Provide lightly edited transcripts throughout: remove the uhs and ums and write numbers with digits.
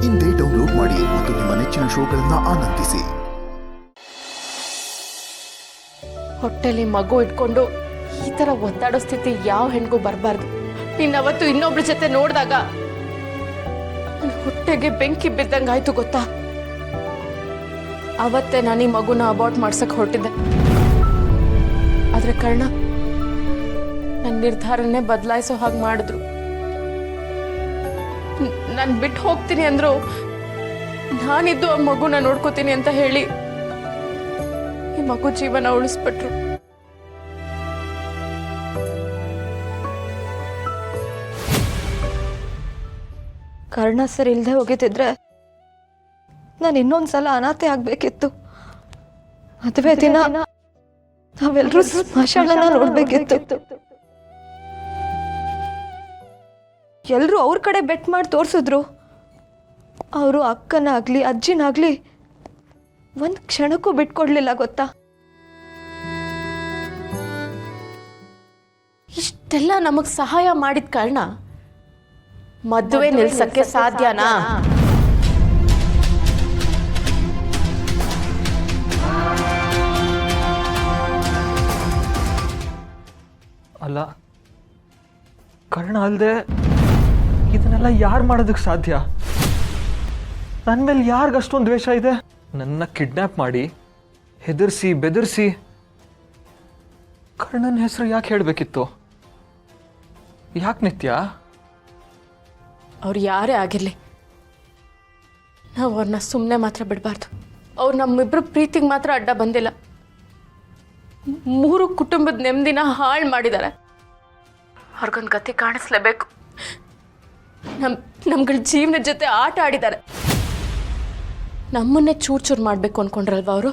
ಇಂದೇ ಡೌನ್ಲೋಡ್ ಮಾಡಿ ಮತ್ತು ನಿಮ್ಮ ನೆಚ್ಚಿನ ಶೋಗಳನ್ನ ಆನಂದಿಸಿ. ಹೊಟ್ಟೆಲಿ ಮಗು ಇಟ್ಕೊಂಡು ಈ ತರ ಒದ್ದಾಡೋ ಸ್ಥಿತಿ ಯಾವ ಹೆಣ್ಗೂ ಬರಬಾರ್ದು. ಅವತ್ತು ಇನ್ನೊಬ್ರ ಜೊತೆ ನೋಡಿದಾಗ ನನ್ನ ಹೊಟ್ಟೆಗೆ ಬೆಂಕಿ ಬಿದ್ದಂಗಾಯ್ತು ಗೊತ್ತಾ. ಅವತ್ತೇ ನಾನು ಈ ಮಗುನ ಅಬಾರ್ಟ್ ಮಾಡ್ಸಕ್ ಹೊರಟಿದ್ದೆ. ಆದ್ರೆ ಕರ್ಣ ನನ್ನ ನಿರ್ಧಾರನೇ ಬದಲಾಯಿಸೋ ಹಾಗೆ ಮಾಡಿದ್ರು. ನಾನು ಬಿಟ್ಟು ಹೋಗ್ತೀನಿ ಅಂದ್ರು ನಾನಿದ್ದು ಆ ಮಗುನ ನೋಡ್ಕೋತೀನಿ ಅಂತ ಹೇಳಿ ಈ ಮಗು ಜೀವನ ಉಳಿಸ್ಬಿಟ್ರು. ಕರ್ಣ ಸರ್ ಇಲ್ದೆ ಹೋಗಿದ್ದಿದ್ರೆ ನಾನು ಇನ್ನೊಂದ್ಸಲ ಅನಾಥೆ ಆಗ್ಬೇಕಿತ್ತು. ಮದುವೆ ದಿನ ನಾವೆಲ್ಲರೂ ಸ್ಮಶಾನನ ನೋಡ್ಬೇಕಿತ್ತು. ಎಲ್ರೂ ಅವ್ರ ಕಡೆ ಬೆಟ್ ಮಾಡಿ ತೋರಿಸಿದ್ರು. ಅವರು ಅಕ್ಕನಾಗ್ಲಿ ಅಜ್ಜಿನಾಗ್ಲಿ ಒಂದು ಕ್ಷಣಕ್ಕೂ ಬಿಟ್ಕೊಡ್ಲಿಲ್ಲ ಗೊತ್ತಾ. ಇಷ್ಟೆಲ್ಲ ನಮಗ್ ಸಹಾಯ ಮಾಡಿದ ಕಾರಣ ಮದುವೆ ನಿಲ್ಸಕ್ಕೆ ಸಾಧ್ಯನಾ? ಅಲ್ಲ, ಕರ್ಣ ಅಲ್ಲದೆ ಇದನ್ನೆಲ್ಲ ಯಾರು ಮಾಡೋದಕ್ಕೆ ಸಾಧ್ಯ? ನನ್ನ ಮೇಲೆ ಯಾರಿಗಷ್ಟೊಂದು ದ್ವೇಷ ಇದೆ? ನನ್ನ ಕಿಡ್ನ್ಯಾಪ್ ಮಾಡಿ ಹೆದರ್ಸಿ ಬೆದರ್ಸಿ ಕರ್ಣನ ಹೆಸರು ಯಾಕೆ ಹೇಳಬೇಕಿತ್ತು? ಯಾಕೆ ನಿತ್ಯ? ಅವ್ರು ಯಾರೇ ಆಗಿರ್ಲಿ, ನಾವು ಅವ್ರನ್ನ ಸುಮ್ಮನೆ ಮಾತ್ರ ಬಿಡಬಾರ್ದು. ಅವ್ರು ನಮ್ಮಿಬ್ರು ಪ್ರೀತಿಗೆ ಮಾತ್ರ ಅಡ್ಡ ಬಂದಿಲ್ಲ, 3 ಕುಟುಂಬದ ನೆಮ್ಮದಿನ ಹಾಳು ಮಾಡಿದ್ದಾರೆ. ಅವ್ರಿಗೊಂದು ಗತಿ ಕಾಣಿಸ್ಲೇಬೇಕು. ನಮ್ಗಳ ಜೀವನದ ಜೊತೆ ಆಟ ಆಡಿದ್ದಾರೆ. ನಮ್ಮನ್ನೇ ಚೂರು ಮಾಡಬೇಕು ಅನ್ಕೊಂಡ್ರಲ್ವ ಅವರು.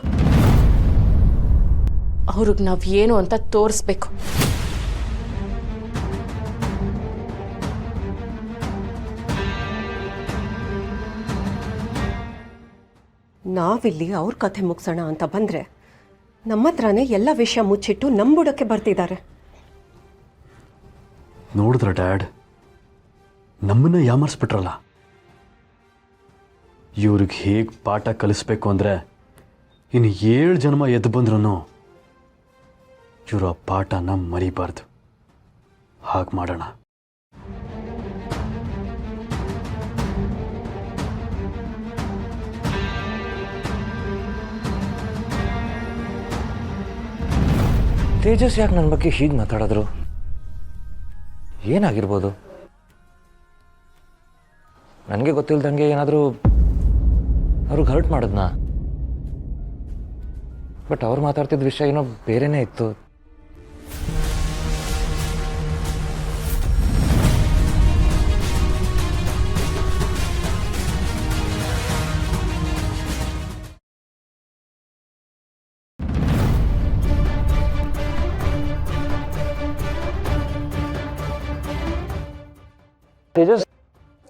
ಅವ್ರಿಗೆ ನಾವು ಏನು ಅಂತ ತೋರಿಸ್ಬೇಕು. ನಾವಿಲ್ಲಿ ಅವ್ರ ಕಥೆ ಮುಗಿಸೋಣ ಅಂತ ಬಂದರೆ ನಮ್ಮ ಹತ್ರನೇ ಎಲ್ಲ ವಿಷಯ ಮುಚ್ಚಿಟ್ಟು ನಂಬುಡಕ್ಕೆ ಬರ್ತಿದ್ದಾರೆ. ನೋಡಿದ್ರ ಡ್ಯಾಡ್, ನಮ್ಮನ್ನ ಯಾಮರ್ಸ್ಬಿಟ್ರಲ್ಲ. ಇವ್ರಿಗೆ ಹೇಗೆ ಪಾಠ ಕಲಿಸ್ಬೇಕು ಅಂದರೆ ಇನ್ನು 7 ಜನ್ಮ ಎದ್ದು ಬಂದ್ರೂ ಇವರು ಆ ಪಾಠನ ಮರಿಬಾರ್ದು. ಹಾಗೆ ಮಾಡೋಣ. ತೇಜಸ್ ಯಾಕೆ ನನ್ನ ಬಗ್ಗೆ ಹೀಗೆ ಮಾತಾಡಿದ್ರು? ಏನಾಗಿರ್ಬೋದು? ನನಗೆ ಗೊತ್ತಿಲ್ದಂಗೆ ಏನಾದರೂ ಅವ್ರಿಗೆ ಹರ್ಟ್ ಮಾಡಿದ್ನಾ? ಬಟ್ ಅವ್ರು ಮಾತಾಡ್ತಿದ್ದ ವಿಷಯ ಏನೋ ಬೇರೆನೇ ಇತ್ತು. Tejas,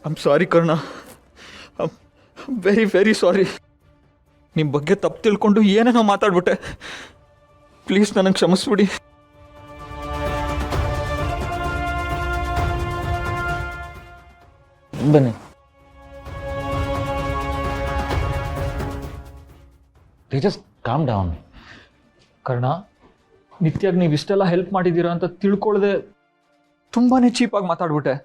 I'm sorry Karna, very very sorry. ನಿಮ್ಮ ಬಗ್ಗೆ ತಪ್ಪು ತಿಳ್ಕೊಂಡು ಏನೇನೋ ಮಾತಾಡ್ಬಿಟ್ಟೆ. ಪ್ಲೀಸ್ ನನಗೆ ಕ್ಷಮಿಸ್ಬಿಡಿ. ಬನ್ನಿ. Tejas, calm down. ಕರ್ಣ, ನಿತ್ಯಾಗ ನೀವು ಇಷ್ಟೆಲ್ಲ ಹೆಲ್ಪ್ ಮಾಡಿದ್ದೀರಾ ಅಂತ ತಿಳ್ಕೊಳ್ಳದೆ ತುಂಬಾ ಚೀಪಾಗಿ ಮಾತಾಡ್ಬಿಟ್ಟೆ.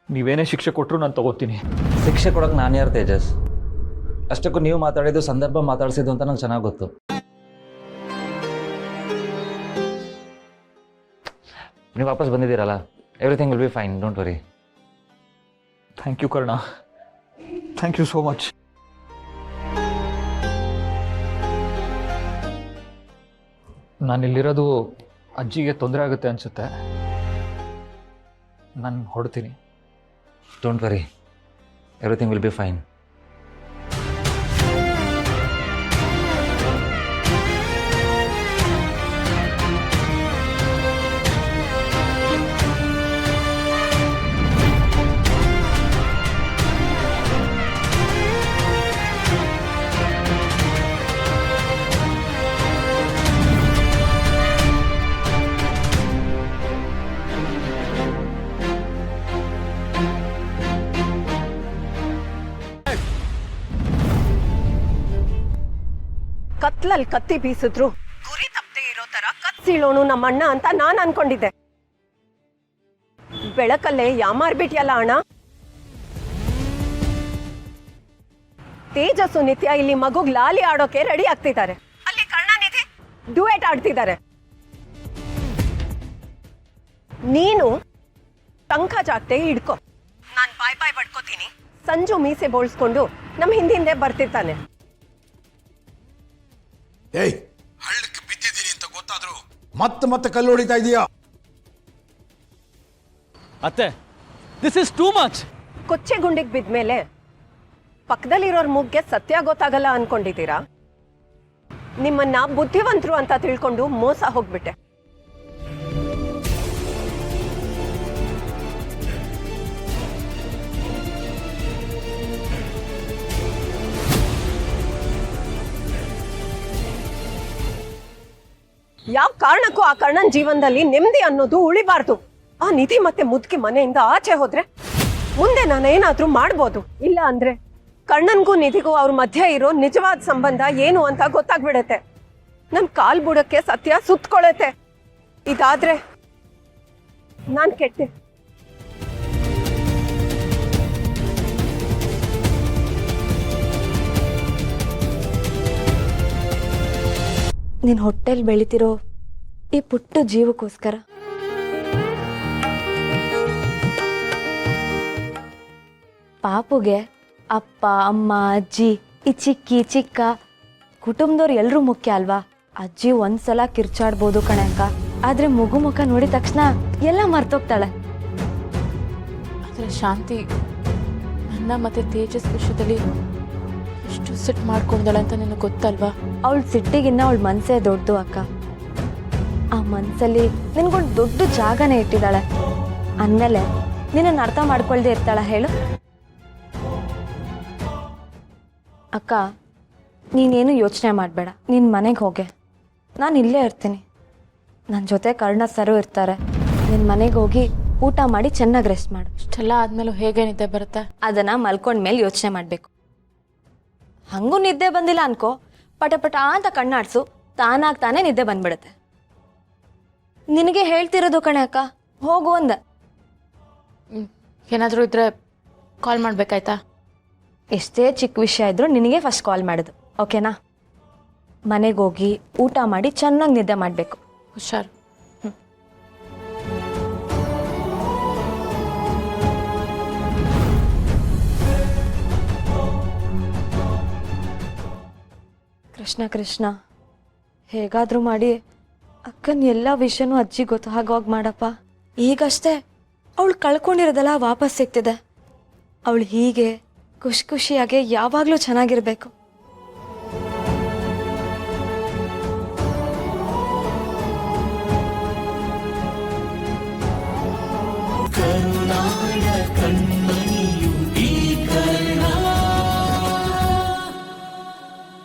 ನೀವೇನೇ ಶಿಕ್ಷೆ ಕೊಟ್ಟರು ನಾನು ತಗೋತೀನಿ. ಶಿಕ್ಷೆ ಕೊಡೋಕೆ ನಾನು ಯಾರು ತೇಜಸ್? ಅಷ್ಟಕ್ಕೂ ನೀವು ಮಾತಾಡಿದ್ದು ಸಂದರ್ಭ ಮಾತಾಡಿಸಿದ್ದು ಅಂತ ನಂಗೆ ಚೆನ್ನಾಗಿ ಗೊತ್ತು. ನೀವು ವಾಪಸ್ ಬಂದಿದ್ದೀರಲ್ಲ, everything will be fine, don't worry. Thank you Karna, thank you so much. ನಾನಿಲ್ಲಿರೋದು ಅಜ್ಜಿಗೆ ತೊಂದರೆ ಆಗುತ್ತೆ ಅನಿಸುತ್ತೆ. ನಾನು ಹೊರಡ್ತೀನಿ. Don't worry, everything will be fine. ಕತ್ಲಲ್ಲಿ ಕತ್ತಿ ಬೀಸಿದ್ರು ಗುರಿ ತಪ್ಪದೆ ಇರೋ ತರ ಕತ್ಸೀಳೋನು ನಮ್ಮ ಅಣ್ಣ ಅಂತ ನಾನ್ ಅನ್ಕೊಂಡಿದ್ದೆ. ಬೆಳಕಲ್ಲೇ ಯಾಮಾರ್ಬಿಟ್ಯಲ್ಲ ಅಣ್ಣ. ತೇಜಸ್ಸು ನಿತ್ಯ ಇಲ್ಲಿ ಮಗುಗ್ ಲಾಲಿ ಆಡೋಕೆ ರೆಡಿ ಆಗ್ತಿದ್ದಾರೆ. ಅಲ್ಲಿ ಕರ್ಣನಿಧಿ ಡ್ಯೂಯೆಟ್ ಆಡ್ತಿದ್ದಾರೆ. ನೀನು ಟಂಕ ಜಾಗ್ತೆ ಹಿಡ್ಕೊ, ನಾನ್ ಬಾಯ್ ಬಾಯ್ ಬಡ್ಕೋತೀನಿ. ಸಂಜು ಮೀಸೆ ಬೋಳ್ಸ್ಕೊಂಡು ನಮ್ ಹಿಂದಿಂದೆ ಬರ್ತಿರ್ತಾನೆ. ಏಯ್, ಹಳ್ಳಕ್ಕೆ ಬಿದ್ದಿದ್ದೀನಿ ಅಂತ ಗೊತ್ತಾದ್ರು ಮತ್ತೆ ಕಲ್ಲು ಹೊಡಿತಾ ಇದೀಯಾ? ಅತ್ತೆ, ದಿಸ್ ಇಸ್ ಟೂ ಮಚ್. ಕೊಚ್ಚೆ ಗುಂಡಿಗೆ ಬಿದ್ಮೇಲೆ ಪಕ್ಕದಲ್ಲಿರೋರ್ ಮುಗ್ಗೆ ಸತ್ಯ ಗೊತ್ತಾಗಲ್ಲ ಅನ್ಕೊಂಡಿದ್ದೀರಾ? ನಿಮ್ಮನ್ನ ಬುದ್ಧಿವಂತರು ಅಂತ ತಿಳ್ಕೊಂಡು ಮೋಸ ಹೋಗ್ಬಿಟ್ಟೆ. ಯಾವ ಕಾರಣಕ್ಕೂ ಆ ಕರ್ಣನ್ ಜೀವನದಲ್ಲಿ ನೆಮ್ಮದಿ ಅನ್ನೋದು ಉಳಿಬಾರ್ದು. ಆ ನಿಧಿ ಮತ್ತೆ ಮುದುಕಿ ಮನೆಯಿಂದ ಆಚೆ ಹೋದ್ರೆ ಮುಂದೆ ನಾನೇನಾದ್ರೂ ಮಾಡ್ಬೋದು. ಇಲ್ಲ ಅಂದ್ರೆ ಕರ್ಣನ್ಗೂ ನಿಧಿಗೂ ಅವ್ರ ಮಧ್ಯೆ ಇರೋ ನಿಜವಾದ ಸಂಬಂಧ ಏನು ಅಂತ ಗೊತ್ತಾಗ್ಬಿಡತ್ತೆ. ನಮ್ ಕಾಲ್ ಬುಡಕ್ಕೆ ಸತ್ಯ ಸುತ್ಕೊಳತ್ತೆ. ಇದಾದ್ರೆ ನಾನ್ ಕೆಟ್ಟೆ. ನಿನ್ನ ಹೊಟ್ಟೆಲ್ ಬೆಳಿತಿರೋ ಈ ಪುಟ್ಟ ಜೀವಕ್ಕೋಸ್ಕರ ಪಾಪುಗೆ ಅಪ್ಪ ಅಮ್ಮ ಅಜ್ಜಿ ಈ ಚಿಕ್ಕಿ ಚಿಕ್ಕ ಕುಟುಂಬದವ್ರು ಎಲ್ಲರೂ ಮುಖ್ಯ ಅಲ್ವಾ? ಅಜ್ಜಿ ಒಂದ್ಸಲ ಕಿರ್ಚಾಡ್ಬೋದು ಕಣೆ ಅಕ್ಕ, ಆದ್ರೆ ಮಗು ಮುಖ ನೋಡಿದ ತಕ್ಷಣ ಎಲ್ಲ ಮರ್ತೋಗ್ತಾಳೆ. ಆದರೆ ಶಾಂತಿ ನನ್ನ ಮತ್ತೆ ತೇಜಸ್ ವಿಷಯದಲ್ಲಿ ಎಷ್ಟು ಸಿಟ್ಟು ಮಾಡ್ಕೊಂಡಾಳೆ ಅಂತ ನಿನಗೆ ಗೊತ್ತಲ್ವಾ? ಅವಳ ಸಿಟ್ಟಿಗಿನ್ನ ಅವಳ ಮನ್ಸೇ ದೊಡ್ಡದು ಅಕ್ಕ. ಆ ಮನ್ಸಲ್ಲಿ ನಿನ್ಗೊಂದು ದೊಡ್ಡ ಜಾಗನೇ ಇಟ್ಟಿದ್ದಾಳೆ. ಅಂದಮೇಲೆ ನಿನ್ನನ್ನು ಅರ್ಥ ಮಾಡ್ಕೊಳ್ದೆ ಇರ್ತಾಳ ಹೇಳು? ಅಕ್ಕ, ನೀನೇನು ಯೋಚನೆ ಮಾಡಬೇಡ, ನಿನ್ನ ಮನೆಗೆ ಹೋಗೆ, ನಾನು ಇಲ್ಲೇ ಇರ್ತೀನಿ. ನನ್ನ ಜೊತೆ ಕರ್ಣ ಸರು ಇರ್ತಾರೆ. ನಿನ್ನ ಮನೆಗೆ ಹೋಗಿ ಊಟ ಮಾಡಿ ಚೆನ್ನಾಗಿ ರೆಸ್ಟ್ ಮಾಡು. ಇಷ್ಟೆಲ್ಲ ಆದ್ಮೇಲೂ ಹೇಗೆ ನಿದ್ದೆ ಬರುತ್ತೆ? ಅದನ್ನು ಮಲ್ಕೊಂಡ್ಮೇಲೆ ಯೋಚನೆ ಮಾಡಬೇಕು. ಹಂಗೂ ನಿದ್ದೆ ಬಂದಿಲ್ಲ ಅನ್ಕೋ, ಪಟ ಪಟ ಅಂತ ಕಣ್ಣಾಡ್ಸು, ತಾನಾಗಿ ತಾನೇ ನಿದ್ದೆ ಬಂದ್ಬಿಡುತ್ತೆ. ನಿನಗೆ ಹೇಳ್ತಿರೋದು ಕಣೆ ಅಕ್ಕ, ಹೋಗು ಅಂದ. ಏನಾದರೂ ಇದ್ರೆ ಕಾಲ್ ಮಾಡಬೇಕಾಯ್ತಾ? ಎಷ್ಟೇ ಚಿಕ್ಕ ವಿಷಯ ಇದ್ರೂ ನಿನಗೆ ಫಸ್ಟ್ ಕಾಲ್ ಮಾಡೋದು, ಓಕೆನಾ? ಮನೆಗೆ ಹೋಗಿ ಊಟ ಮಾಡಿ ಚೆನ್ನಾಗಿ ನಿದ್ದೆ ಮಾಡಬೇಕು. ಹುಷಾರು. ಕೃಷ್ಣ ಕೃಷ್ಣ, ಹೇಗಾದರೂ ಮಾಡಿ ಅಕ್ಕನ ಎಲ್ಲ ವಿಷಯನೂ ಅಜ್ಜಿ ಗೊತ್ತಾಗೋವಾಗ ಮಾಡಪ್ಪ. ಈಗಷ್ಟೇ ಅವಳು ಕಳ್ಕೊಂಡಿರೋದೆಲ್ಲ ವಾಪಸ್ ಸಿಗ್ತಿದೆ. ಅವಳು ಹೀಗೆ ಖುಷಿ ಖುಷಿಯಾಗೆ ಯಾವಾಗಲೂ ಚೆನ್ನಾಗಿರ್ಬೇಕು. ಕರುನಾಡ ಕಣ್ಣ